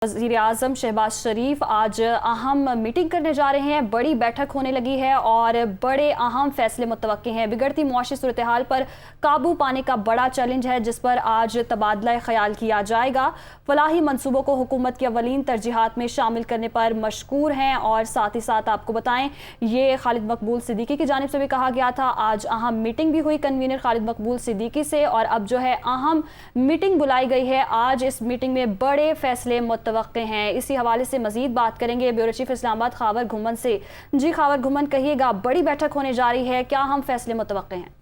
वज़ीर आज़म शहबाज शरीफ आज अहम मीटिंग करने जा रहे हैं। बड़ी बैठक होने लगी है और बड़े अहम फैसले मुतवक्के हैं। बिगड़ती मुआशी सूरत हाल पर काबू पाने का बड़ा चैलेंज है जिस पर आज तबादला ख्याल किया जाएगा। फलाही मंसूबों को हुकूमत की अवलीन तरजीहात में शामिल करने पर मशकूर हैं और साथ ही साथ आपको बताएं ये खालिद मकबूल सिद्दीकी की जानिब से भी कहा गया था। आज अहम मीटिंग भी हुई कन्वीनर खालिद मकबूल सिद्दीकी से और अब जो है अहम मीटिंग बुलाई गई है। आज इस मीटिंग में बड़े फैसले मुतवक्के हैं। इसी हवाले से मजीद बात करेंगे ब्यूरो चीफ इस्लामाबाद खावर घुमन से। जी खावर घुमन, कहिएगा, बड़ी बैठक होने जा रही है, क्या हम फैसले मुतवक्के हैं?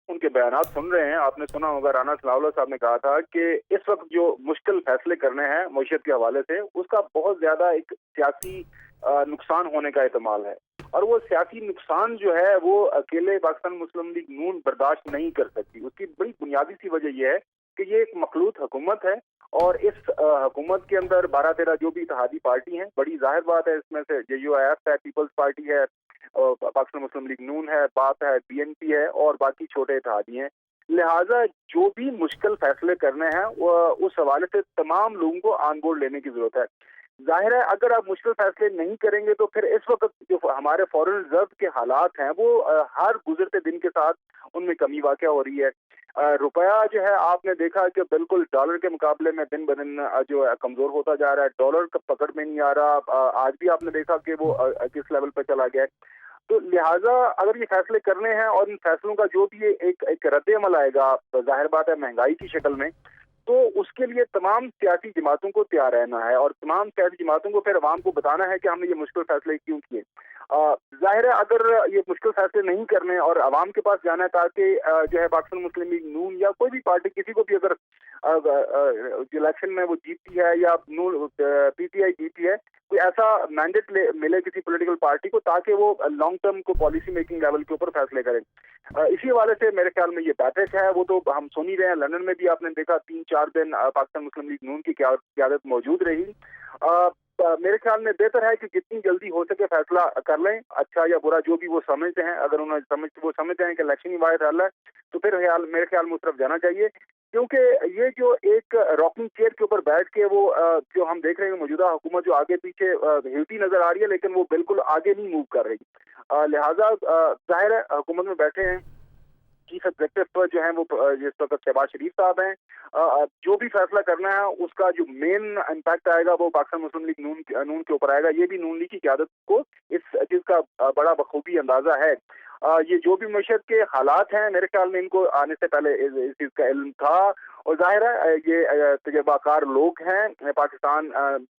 उनके बयानात सुन रहे हैं। आपने सुना होगा राना सनाउल्लाह साहब ने कहा था कि इस वक्त जो मुश्किल फैसले करने हैं मईशत के हवाले से, उसका बहुत ज्यादा एक सियासी नुकसान होने का एहतमाल है और वो सियासी नुकसान जो है वो अकेले पाकिस्तान मुस्लिम लीग नून बर्दाश्त नहीं कर सकती। उसकी बड़ी बुनियादी सी वजह यह है कि ये एक मखलूत हुकूमत है और इस हुकूमत के अंदर 12-13 जो भी इत्तेहादी पार्टी हैं, बड़ी जाहिर बात है इसमें से JUIF है, पीपल्स पार्टी है, पाकिस्तान मुस्लिम लीग नून है, बात है, BNP है और बाकी छोटे इत्तेहादी हैं। लिहाजा जो भी मुश्किल फैसले करने हैं उस हवाले से तमाम लोगों को ऑन बोर्ड लेने की जरूरत है। जाहिर है अगर आप मुश्किल फैसले नहीं करेंगे तो फिर इस वक्त जो हमारे फॉरेन रिजर्व के हालात हैं वो हर गुजरते दिन के साथ उनमें कमी वाक़या हो रही है। रुपया जो है आपने देखा कि बिल्कुल डॉलर के मुकाबले में दिन ब दिन जो है कमजोर होता जा रहा है। डॉलर का पकड़ में नहीं आ रहा। आज भी आपने देखा कि वो किस लेवल पर चला गया है। तो लिहाजा अगर ये फैसले करने हैं और इन फैसलों का जो भी एक रद्द अमल आएगा, जाहिर बात है महंगाई की शक्ल में, तो उसके लिए तमाम सियासी जमातों को तैयार रहना है और तमाम सियासी जमातों को फिर अवाम को बताना है कि हमने ये मुश्किल फैसले क्यों किए। जाहिर है अगर ये मुश्किल फैसले नहीं करने और अवाम के पास जाना है ताकि जो है पाकिस्तान मुस्लिम लीग नून या कोई भी पार्टी किसी को भी अगर इलेक्शन में वो जीतती है या PTI जीती है, कोई ऐसा मैंडेट मिले किसी पॉलिटिकल पार्टी को ताकि वो लॉन्ग टर्म को पॉलिसी मेकिंग लेवल के ऊपर फैसले करें। इसी हवाले से मेरे ख्याल में ये बैठक है वो तो हम सुन ही रहे हैं। लंदन में भी आपने देखा 3-4 दिन पाकिस्तान मुस्लिम लीग नून की क़यादत मौजूद रही। मेरे ख्याल में बेहतर है कि जितनी जल्दी हो सके फैसला कर लें, अच्छा या बुरा जो भी वो समझते हैं। अगर वो समझते हैं कि इलेक्शन ही वाहिद हल है तो फिर मेरे ख्याल में उस तरफ जाना चाहिए, क्योंकि ये जो एक रॉकिंग चेयर के ऊपर बैठ के वो जो हम देख रहे हैं मौजूदा हुकूमत जो आगे पीछे हिलती नजर आ रही है लेकिन वो बिल्कुल आगे नहीं मूव कर रही। लिहाजा जाहिर है हुकूमत में बैठे हैं चीफ एग्जीक्यूटिव पर जो है वो जिस वक्त शहबाज शरीफ साहब हैं। जो भी फैसला करना है उसका जो मेन इम्पैक्ट आएगा वो पाकिस्तान मुस्लिम लीग नून के ऊपर आएगा। ये भी नून लीग की क़यादत को इस चीज का बड़ा बखूबी अंदाजा है। ये जो भी मईशत के हालात हैं मेरे ख्याल में इनको आने से पहले इस चीज का इल्म था और जाहिर है ये तजर्बाकार लोग हैं। पाकिस्तान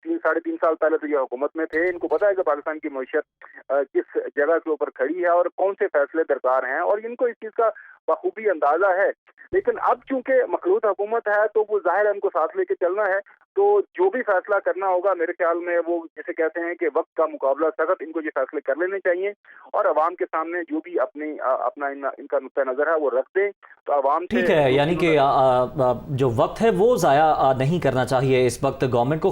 3-3.5 साल पहले तो ये हुकूमत में थे। इनको पता है कि पाकिस्तान की मईशत किस जगह के ऊपर खड़ी है और कौन से फैसले दरकार हैं और इनको इस चीज का बखूबी अंदाजा है। लेकिन अब चूंकि मखलूत हुकूमत है तो वो जाहिर है उनको साथ लेके चलना है। तो जो भी फैसला करना होगा मेरे ख्याल में वो जैसे कहते हैं कि वक्त का मुकाबला सख्त, इनको ये फैसले कर लेने चाहिए और अवाम के सामने जो भी अपना इनका नुक्ता नजर है वो रख दें। तो अवाम ठीक है, यानी कि जो वक्त है वो ज़ाया नहीं करना चाहिए इस वक्त गवर्नमेंट को।